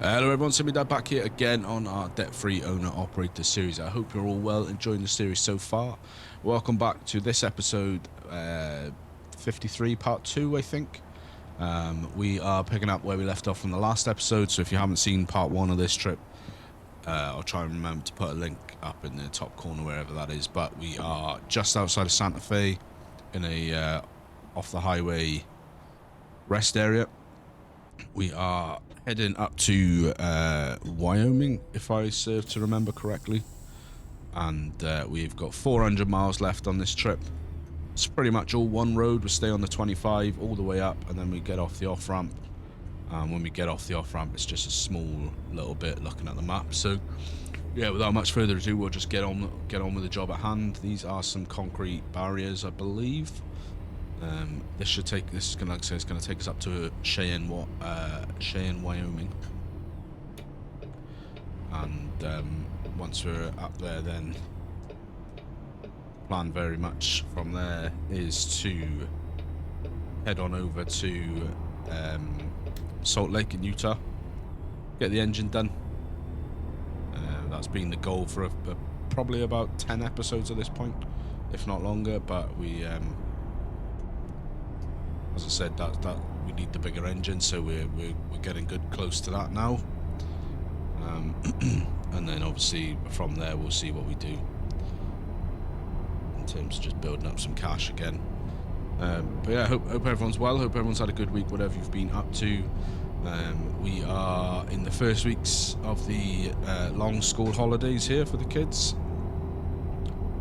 Hello everyone, Dad back here again on our debt-free owner-operator series. I hope you're all well, enjoying the series so far. Welcome back to this episode 53, part 2, I think. We are picking up where we left off from the last episode, so if you haven't seen part 1 of this trip, I'll try and remember to put a link up in the top corner, wherever that is. But we are just outside of Santa Fe in a off-the-highway rest area. We are heading up to Wyoming, if I serve to remember correctly, and we've got 400 miles left on this trip. It's pretty much all one road. We stay on the 25 all the way up, and then we get off the off-ramp. When we get off the off-ramp, it's just a small little bit looking at the map. So yeah, without much further ado, we'll just get on with the job at hand. These are some concrete barriers, I believe. This is gonna take us up to Cheyenne, Wyoming, and once we're up there, then plan very much from there is to head on over to Salt Lake in Utah, get the engine done. That's been the goal for probably about 10 episodes at this point, if not longer. But we as I said, that we need the bigger engine, so we're getting close to that now. And then obviously from there we'll see what we do in terms of just building up some cash again. But yeah, hope everyone's well. Hope everyone's had a good week, whatever you've been up to. We are in the first weeks of the long school holidays here for the kids.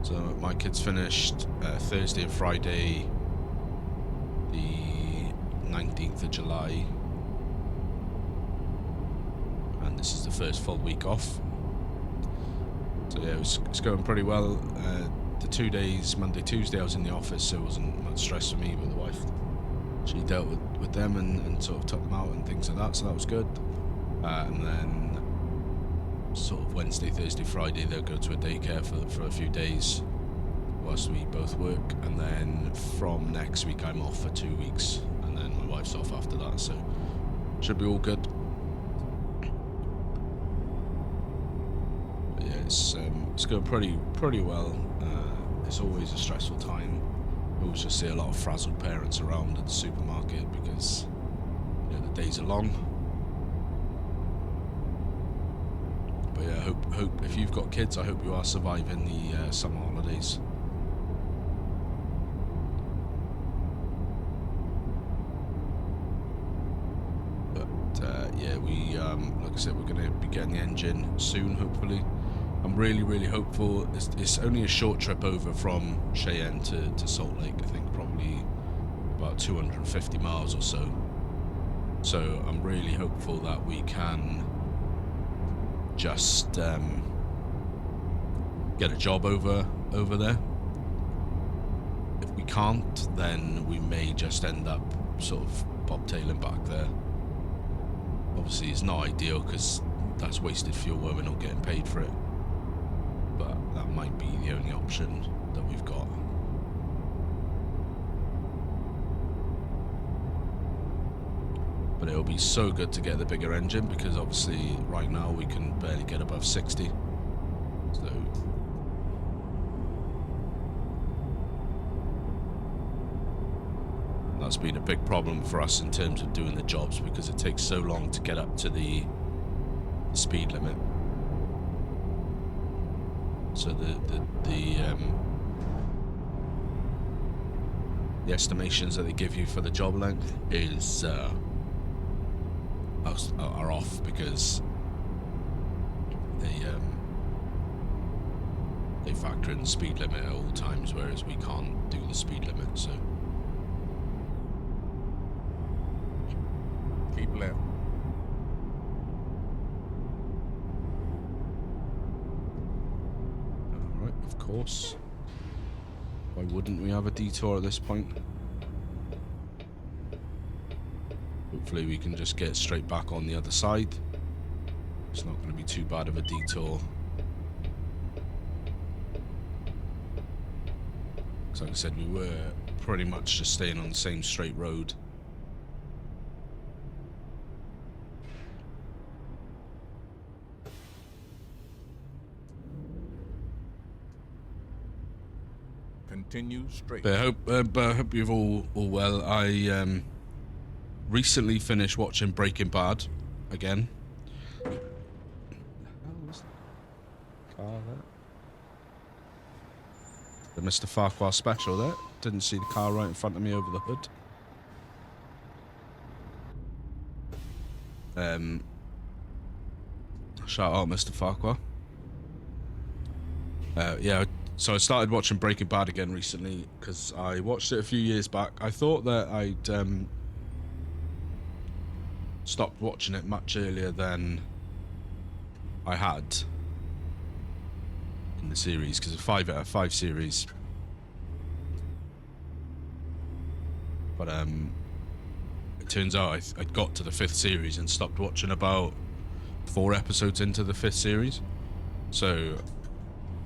So my kids finished Thursday and Friday, the 19th of July, and this is the first full week off. So yeah, it's going pretty well. The 2 days, Monday, Tuesday, I was in the office, so it wasn't much stress for me, but the wife, she dealt with them and sort of took them out and things like that, so that was good. And then sort of Wednesday, Thursday, Friday, they'll go to a daycare for a few days whilst we both work, and then from next week I'm off for 2 weeks, and then my wife's off after that, so should be all good. But yeah, it's going pretty well. It's always a stressful time. You always just see a lot of frazzled parents around at the supermarket because, you know, the days are long. But yeah, hope if you've got kids, I hope you are surviving the summer holidays. Yeah, we like I said, we're going to be getting the engine soon, hopefully. I'm really hopeful. It's only a short trip over from Cheyenne to Salt Lake, I think probably about 250 miles or so. So I'm really hopeful that we can just get a job over there. If we can't, then we may just end up sort of bobtailing back there. Obviously it's not ideal because that's wasted fuel where we're not getting paid for it, but that might be the only option that we've got. But it'll be so good to get the bigger engine because obviously right now we can barely get above 60, so that's been a big problem for us in terms of doing the jobs because it takes so long to get up to the speed limit. So the estimations that they give you for the job length is are off because they factor in the speed limit at all times, whereas we can't do the speed limit. So keep left. Alright, of course. Why wouldn't we have a detour at this point? Hopefully we can just get straight back on the other side. It's not going to be too bad of a detour. So like I said, we were pretty much just staying on the same straight road. Continue straight. But I hope you're all well. I recently finished watching Breaking Bad again. Car there. The Mr. Farquhar special there. Didn't see the car right in front of me over the hood. Shout out Mr. Farquhar. Yeah, so I started watching Breaking Bad again recently because I watched it a few years back. I thought that I'd stopped watching it much earlier than I had in the series, because it's 5 out of 5 series. But it turns out I'd got to the 5th series and stopped watching about 4 episodes into the 5th series. So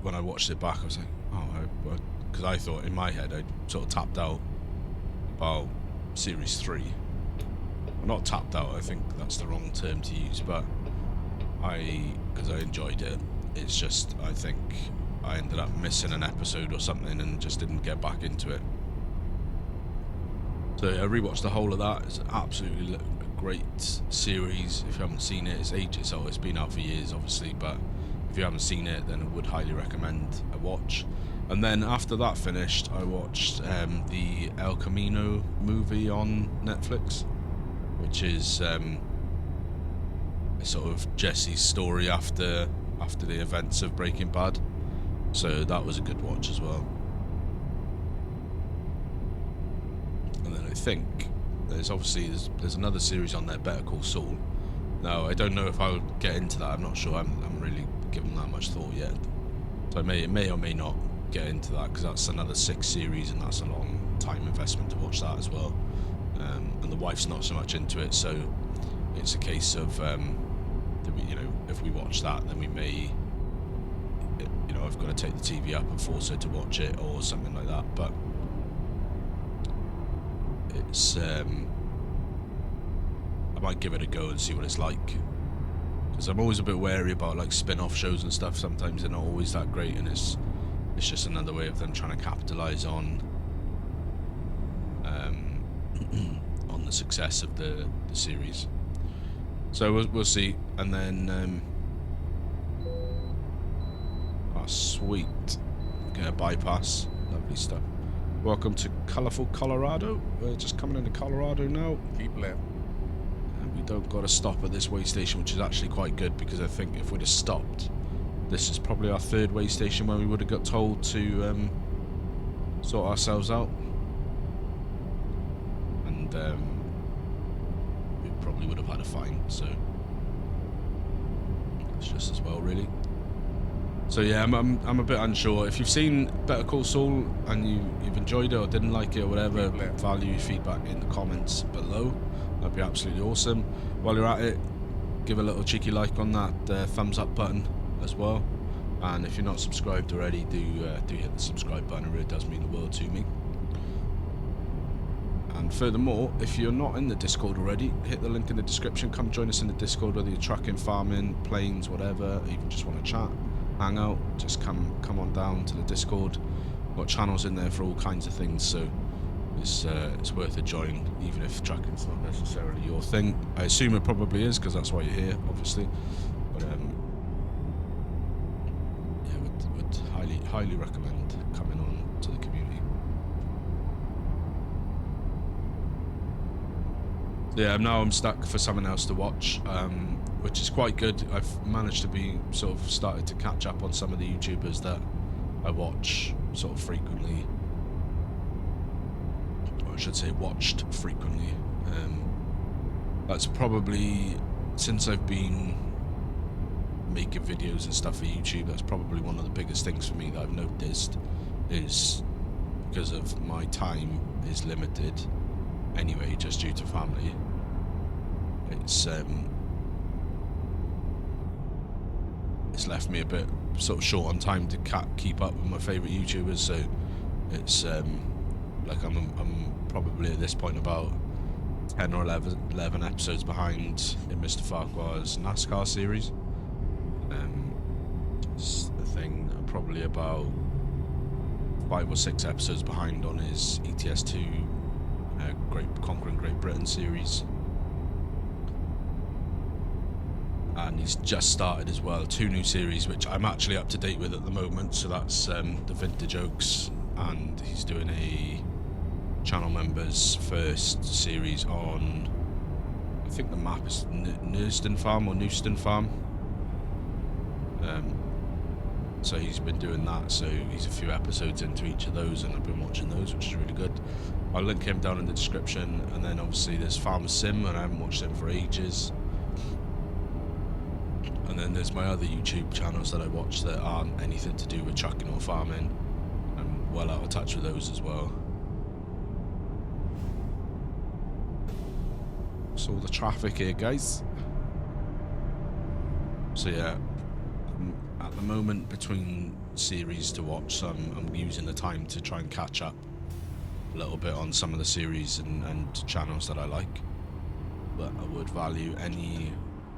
when I watched it back, I was like, oh, because I thought in my head I'd sort of tapped out about series 3. Well, not tapped out, I think that's the wrong term to use, but because I enjoyed it, it's just, I think I ended up missing an episode or something and just didn't get back into it. So I rewatched the whole of that. It's absolutely a great series. If you haven't seen it, it's been out for years, obviously, but if you haven't seen it, then I would highly recommend a watch. And then after that finished, I watched the El Camino movie on Netflix, which is sort of Jesse's story after the events of Breaking Bad. So that was a good watch as well. And then I think there's another series on there, Better Call Saul. Now I don't know if I'll get into that. I'm not sure. I'm really giving that much thought yet. So I may or may not get into that, because that's another 6 series and that's a long time investment to watch that as well. And the wife's not so much into it, so it's a case of if we watch that, then we may, I've got to take the TV up and force her to watch it or something like that. But it's I might give it a go and see what it's like, because I'm always a bit wary about like spin-off shows and stuff. Sometimes they're not always that great, and it's just another way of them trying to capitalize on on the success of the series. So we'll see. And then sweet, get a bypass, lovely stuff. Welcome to colourful Colorado. We're just coming into Colorado now. Keep left. And we don't got to stop at this way station, which is actually quite good, because I think if we'd have stopped, this is probably our 3rd way station where we would have got told to sort ourselves out. And we probably would have had a fine, so it's just as well, really. So yeah, I'm a bit unsure. If you've seen Better Call Saul and you've enjoyed it or didn't like it or whatever, value your feedback in the comments below. That'd be absolutely awesome. While you're at it, give a little cheeky like on that thumbs up button as well. And if you're not subscribed already, do hit the subscribe button. It really does mean the world to me. And furthermore, if you're not in the Discord already, hit the link in the description. Come join us in the Discord, whether you're trucking, farming, planes, whatever, even just want to chat, hang out, just come on down to the Discord. We've got channels in there for all kinds of things, so it's worth a join, even if trucking's not necessarily your thing. I assume it probably is, because that's why you're here, obviously. But yeah, would highly recommend coming on to the community. Yeah, now I'm stuck for something else to watch, which is quite good. I've managed to be sort of started to catch up on some of the YouTubers that I watch sort of frequently, or I should say watched frequently. That's probably, since I've been making videos and stuff for YouTube, that's probably one of the biggest things for me that I've noticed, is because of my time is limited anyway, just due to family. It's left me a bit sort of short on time to keep up with my favourite YouTubers, so it's like I'm probably at this point about 10 or 11 episodes behind in Mr. Farquhar's NASCAR series. It's the thing, I'm probably about 5 or 6 episodes behind on his ETS2 Conquering Great Britain series. And he's just started as well 2 new series, which I'm actually up to date with at the moment. So that's the Vintage Oaks, and he's doing a channel members first series on, I think the map is Neuston Farm or Neuston Farm. So he's been doing that, so he's a few episodes into each of those, and I've been watching those, which is really good. I'll link him down in the description. And then obviously there's Farmer Sim, and I haven't watched him for ages. And then there's my other YouTube channels that I watch that aren't anything to do with trucking or farming. I'm well out of touch with those as well. So all the traffic here, guys. So yeah, at the moment between series to watch, so I'm using the time to try and catch up a little bit on some of the series and channels that I like. But I would value any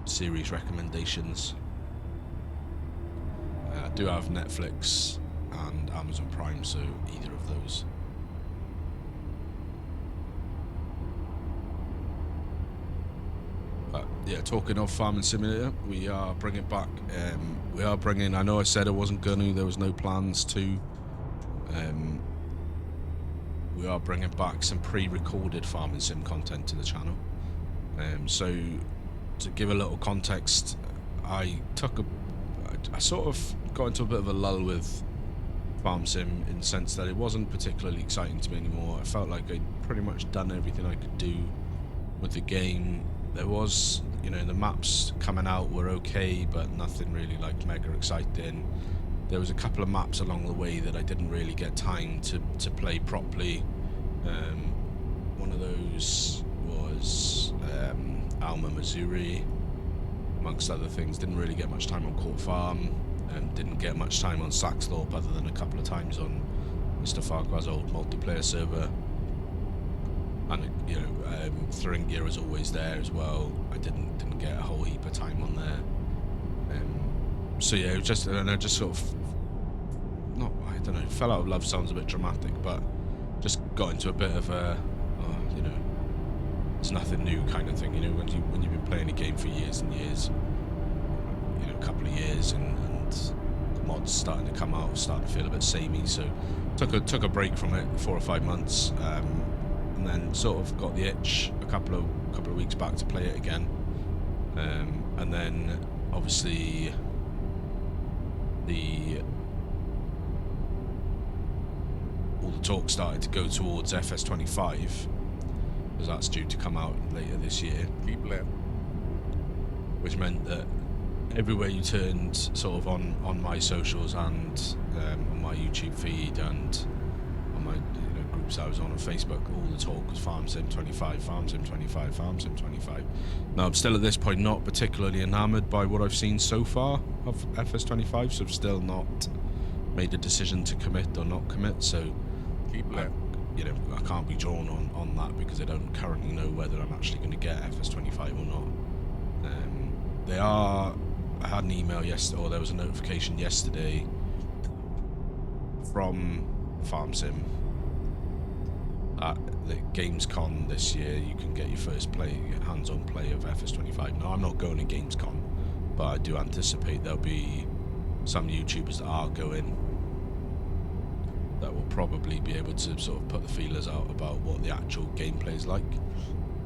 series recommendations. I do have Netflix and Amazon Prime, so either of those. But yeah, talking of Farming Simulator, we are bringing back. I know I said I wasn't gonna. There was no plans to. We are bringing back some pre-recorded Farming Sim content to the channel. So to give a little context, I sort of got into a bit of a lull with Farm Sim in the sense that it wasn't particularly exciting to me anymore. I felt like I'd pretty much done everything I could do with the game. There was, the maps coming out were okay, but nothing really like mega exciting. There was a couple of maps along the way that I didn't really get time to play properly. One of those was Alma, Missouri, amongst other things. Didn't really get much time on Court Farm, and didn't get much time on Saxthorpe other than a couple of times on Mr. Farquhar's old multiplayer server. And Thuringia was always there as well. I didn't get a whole heap of time on there. So yeah, it was just, and I just sort of, I don't know, fell out of love sounds a bit dramatic, but just got into a bit of a, it's nothing new kind of thing. When you've been playing a game for years and years, a couple of years, and the mods starting to come out, starting to feel a bit samey. So took a break from it, 4 or 5 months, and then sort of got the itch a couple of weeks back to play it again. And then obviously all the talk started to go towards FS25, because that's due to come out later this year. Which meant that everywhere you turned, sort of on my socials and on my YouTube feed and on my groups I was on Facebook, all the talk was Farm Sim 25, Farm Sim 25, Farm Sim 25. Now I'm still at this point not particularly enamoured by what I've seen so far of FS25, so I've still not made a decision to commit or not commit. So I can't be drawn on that, because I don't currently know whether I'm actually going to get FS25 or not. I had an email yesterday, or there was a notification yesterday from Farm Sim at the Gamescom this year. You can get your first hands-on play of FS25. Now I'm not going to Gamescom, but I do anticipate there'll be some YouTubers that are going that will probably be able to sort of put the feelers out about what the actual gameplay is like.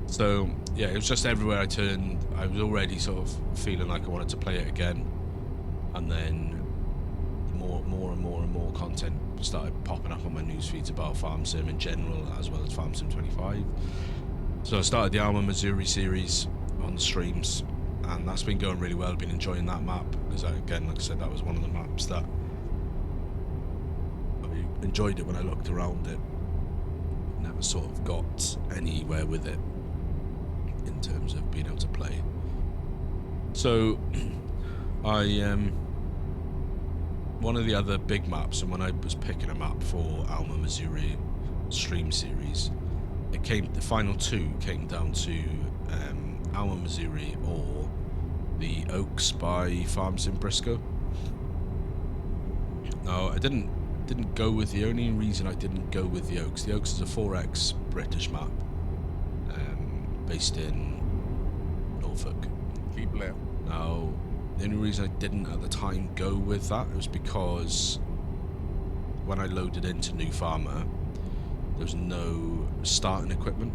So yeah, it was just everywhere I turned, I was already sort of feeling like I wanted to play it again, and then more and more content started popping up on my news feeds about Farm Sim in general, as well as Farm Sim 25. So I started the Alma, Missouri series on the streams, and that's been going really well. I've been enjoying that map, because again, like I said, that was one of the maps that I enjoyed it when I looked around it. Never sort of got anywhere with it in terms of being able to play. So one of the other big maps, and when I was picking a map for Alma, Missouri stream series, the final 2 came down to Alma, Missouri or the Oaks by Farm Sim Briscoe. Now I didn't didn't go with the only reason I didn't go with the Oaks. The Oaks is a 4x British map, based in Norfolk. Keep left. Now, the only reason I didn't at the time go with that was because when I loaded into New Farmer, there was no starting equipment,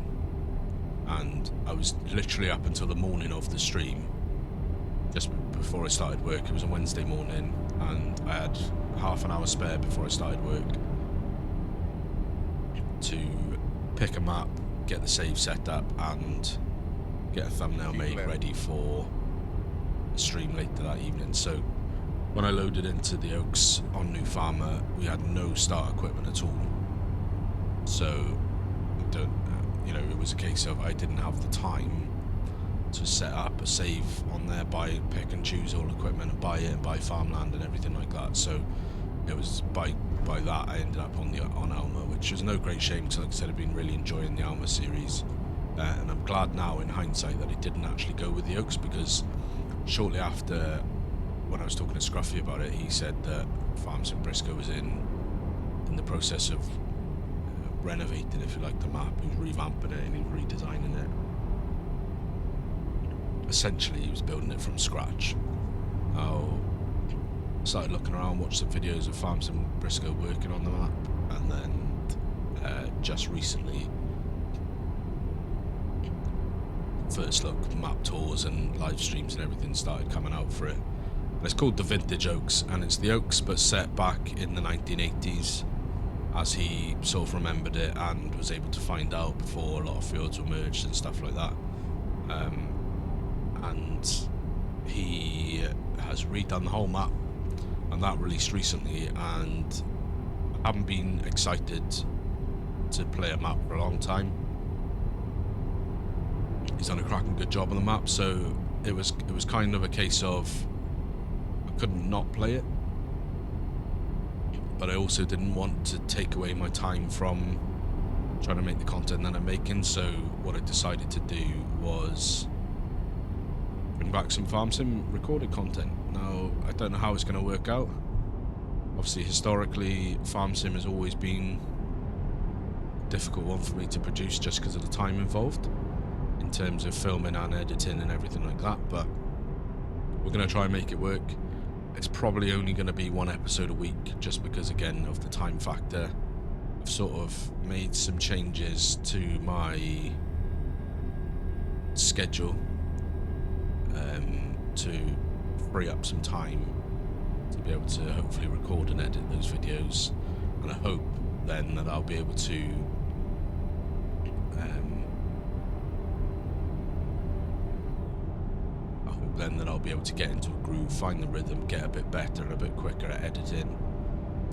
and I was literally up until the morning of the stream, just before I started work. It was a Wednesday morning, and I had half an hour spare before I started work to pick a map, get the save set up, and get a thumbnail made ready for a stream later that evening. So when I loaded into the Oaks on New Farmer, we had no start equipment at all. So it was a case of I didn't have the time to set up a save on there, pick and choose all equipment and buy it and buy farmland and everything like that. So it was by that I ended up on Alma, which was no great shame because, like I said, I've been really enjoying the Alma series, and I'm glad now in hindsight that I didn't actually go with the Oaks, because shortly after, when I was talking to Scruffy about it, he said that Farms in Briscoe was in the process of renovating, if you like, the map. He was revamping it and he was redesigning it. Essentially, he was building it from scratch. I started looking around, watched some videos of Farms in Briscoe working on the map, and then just recently, first look map tours and live streams and everything started coming out for it. And it's called the Vintage Oaks, and it's the Oaks but set back in the 1980s, as he sort of remembered it and was able to find out before a lot of fields were merged and stuff like that. And he has redone the whole map, and that released recently, and I haven't been excited to play a map for a long time. He's done a cracking good job on the map, so it was kind of a case of I couldn't not play it, but I also didn't want to take away my time from trying to make the content that I'm making. So what I decided to do was bring back some Farm Sim recorded content. Now, I don't know how it's going to work out. Obviously, historically, Farm Sim has always been a difficult one for me to produce just because of the time involved in terms of filming and editing and everything like that, but we're going to try and make it work. It's probably only going to be one episode a week, just because, again, of the time factor. I've sort of made some changes to my schedule to free up some time to be able to hopefully record and edit those videos, and I hope then that I'll be able to get into a groove, find the rhythm, get a bit better and a bit quicker at editing,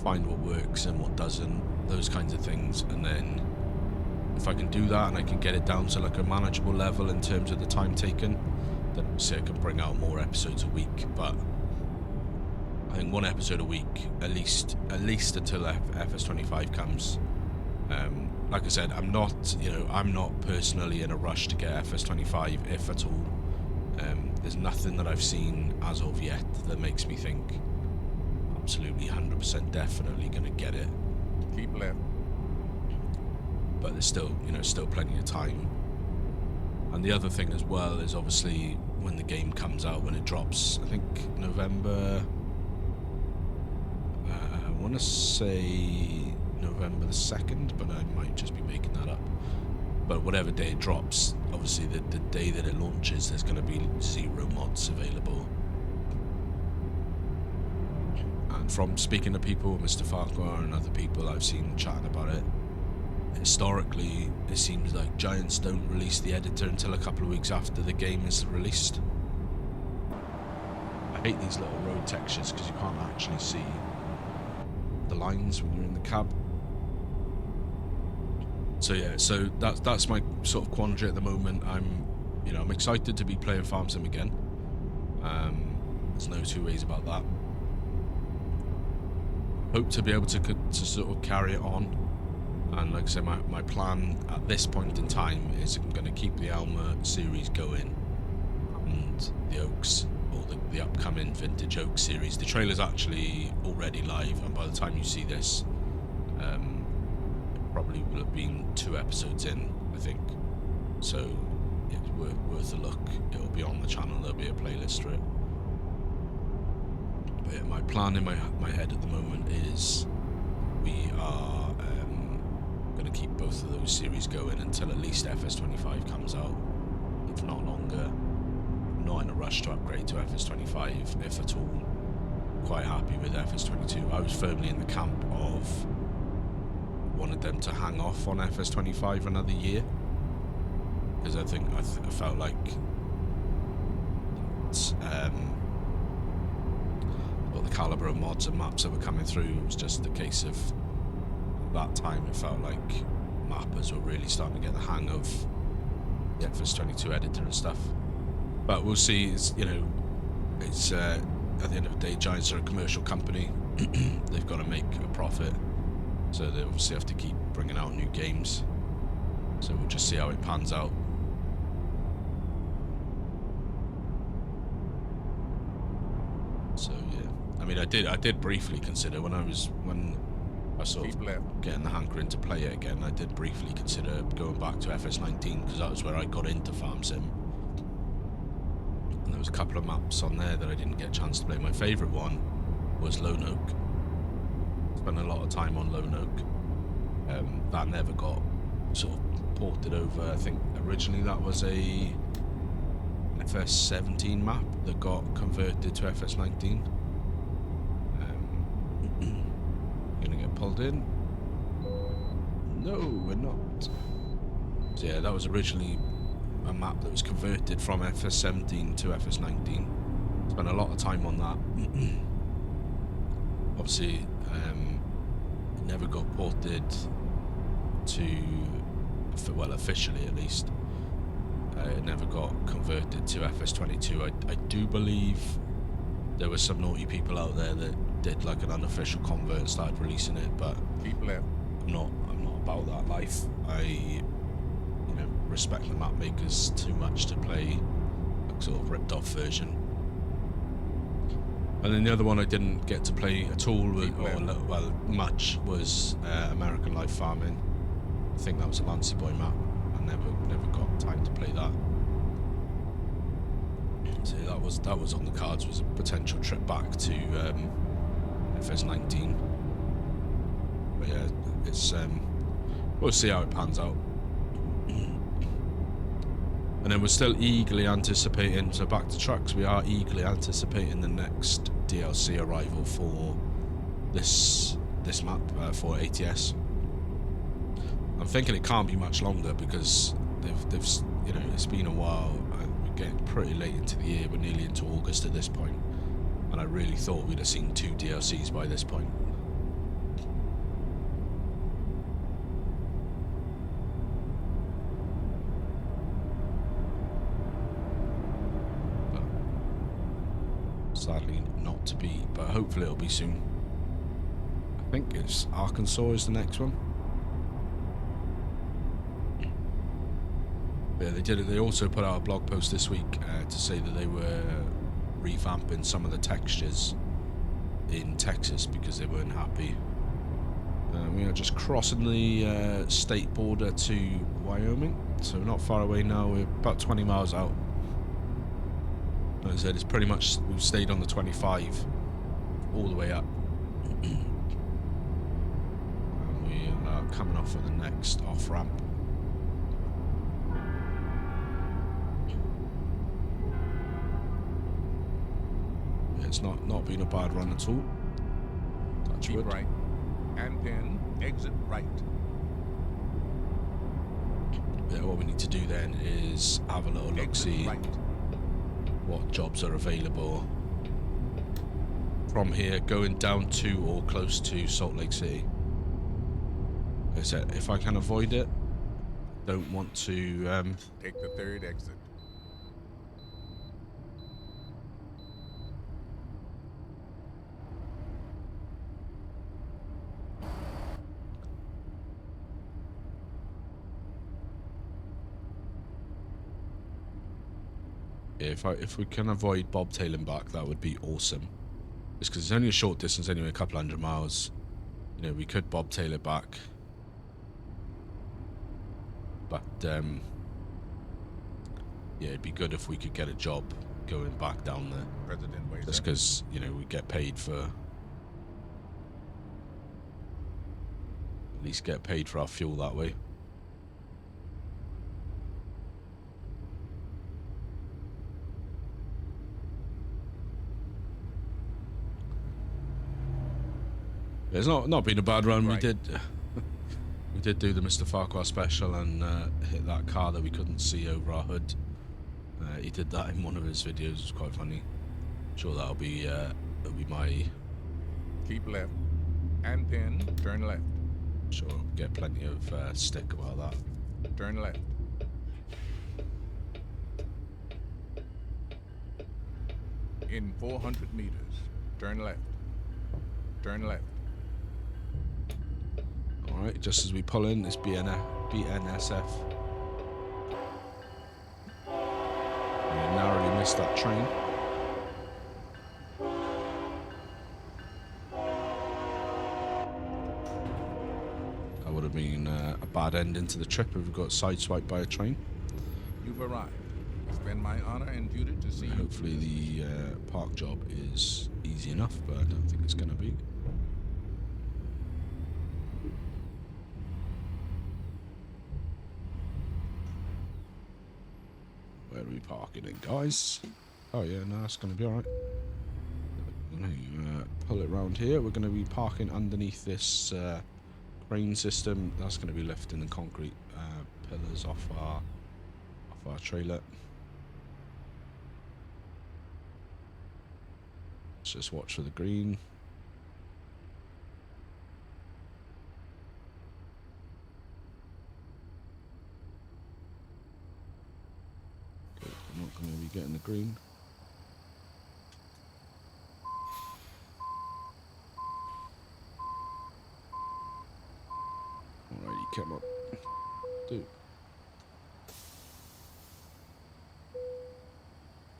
find what works and what doesn't, those kinds of things. And then if I can do that and I can get it down to like a manageable level in terms of the time taken, then obviously I can bring out more episodes a week. But I think one episode a week, at least until FS25 comes. Like I said, I'm not personally in a rush to get FS25, if at all. There's nothing that I've seen as of yet that makes me think absolutely 100% definitely going to get it. Keep left. But there's still plenty of time. And the other thing as well is obviously when the game comes out, when it drops, I think November, I want to say November the 2nd, but I might just be making that up. But whatever day it drops, obviously the day that it launches, there's going to be 0 mods available. And from speaking to people, Mr. Farquhar and other people I've seen chatting about it, historically it seems like Giants don't release the editor until a couple of weeks after the game is released. I hate these little road textures because you can't actually see the lines when you're in the cab. So yeah, so that's my sort of quandary at the moment. I'm excited to be playing Farm Sim again. There's no two ways about that. Hope to be able to sort of carry it on. And like I said, my plan at this point in time is I'm going to keep the Alma series going and the Oaks or the upcoming Vintage Oak series. The trailer's actually already live, and by the time you see this, it probably will have been 2 episodes in, I think. So it's worth a look. It'll be on the channel. There'll be a playlist for it. But yeah, my plan in my head at the moment is we are going to keep both of those series going until at least FS25 comes out, if not longer. I'm not in a rush to upgrade to FS25, if at all. Quite happy with FS22. I was firmly in the camp of wanted them to hang off on FS25 another year, because I think I felt like the caliber of mods and maps that were coming through, it was just a case of that time it felt like mappers were really starting to get the hang of the FS22 editor and stuff. But we'll see. It's, you know, it's at the end of the day, Giants are a commercial company. They've got to make a profit, so they obviously have to keep bringing out new games. So we'll just see how it pans out. So yeah, I mean, I did briefly consider when I was sort of getting the hankering to play it again. I did briefly consider going back to FS19, because that was where I got into Farm Sim. And there was a couple of maps on there that I didn't get a chance to play. My favourite one was Lone Oak. Spent a lot of time on Lone Oak. That never got sort of ported over. I think originally that was a FS17 map that got converted to FS19. Gonna get pulled in. No, we're not. So yeah, that was originally a map that was converted from FS17 to FS19. Spent a lot of time on that. Obviously, it never got ported to, well, officially at least. It never got converted to FS22. I do believe there were some naughty people out there that did like an unofficial convert and started releasing it, but Keep left. I'm not about that life. I respect the map makers too much to play a sort of ripped off version. And then the other one I didn't get to play at all, much, was American Life Farming. I think that was a Lancy Boy map. I never got time to play that. So that was on the cards, was a potential trip back to FS19. But yeah, it's we'll see how it pans out. And then we're still eagerly anticipating, so back to trucks, we are eagerly anticipating the next DLC arrival for this map, for ATS. I'm thinking it can't be much longer, because they've it's been a while. We're getting pretty late into the year. We're nearly into August at this point, and I really thought we'd have seen 2 DLCs by this point. But sadly not to be, but hopefully it'll be soon. I think it's Arkansas is the next one. Yeah, they did it. They also put out a blog post this week to say that they were revamping some of the textures in Texas because they weren't happy. We are just crossing the state border to Wyoming, so not far away now. We're about 20 miles out. Like I said, it's pretty much, we've stayed on the 25 all the way up. And we are coming off at the next off-ramp. It's not been a bad run at all. Touch wood. Keep right. And then exit right. Yeah, what we need to do then is have a little look, see right. what jobs are available from here going down to or close to Salt Lake City. Like I said, if I can avoid it, don't want to Take the 3rd exit. Yeah, if we can avoid bobtailing back, that would be awesome. Just because it's only a short distance anyway, a couple 100 miles. You know, we could bobtail it back. But, yeah, it'd be good if we could get a job going back down there. President Wazer. Just because, you know, we get paid for... At least get paid for our fuel that way. It's not been a bad run. Right. We did do the Mr. Farquhar special and hit that car that we couldn't see over our hood. He did that in one of his videos. It was quite funny. I'm sure that'll be my... Keep left. And pin. Turn left. Sure, I'll get plenty of stick about that. Turn left. In 400 meters. Turn left. Turn left. Alright, just as we pull in, this BNSF. We narrowly missed that train. That would have been a bad ending to the trip if we got sideswiped by a train. You've arrived. It's been my honor and duty to see you. Hopefully the park job is easy enough, but I don't think it's going to be. Where are we parking it, guys? Oh yeah, no, it's going to be alright. I'm going to pull it round here. We're going to be parking underneath this crane system. That's going to be lifting the concrete pillars off our trailer. Let's just watch for the green. Good. I'm not going to be getting the green. Alrighty, come up. Dude.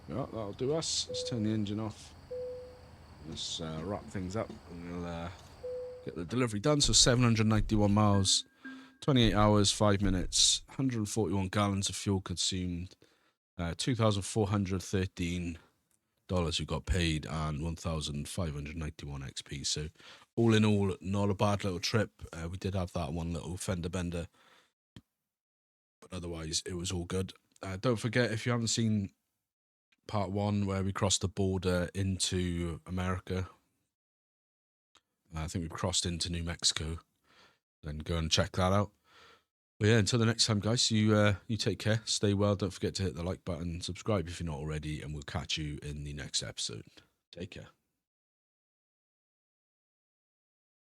Yeah, that'll do us. Let's turn the engine off. Let's wrap things up and we'll get the delivery done. So 791 miles, 28 hours, 5 minutes, 141 gallons of fuel consumed, $2,413 we got paid, and 1,591 XP. So all in all, not a bad little trip. We did have that one little fender bender, but otherwise it was all good. Don't forget, if you haven't seen part 1 where we crossed the border into America, I think we've crossed into New Mexico, then go and check that out. But yeah, until the next time, guys, you take care, stay well, don't forget to hit the like button, subscribe if you're not already, and we'll catch you in the next episode. Take care.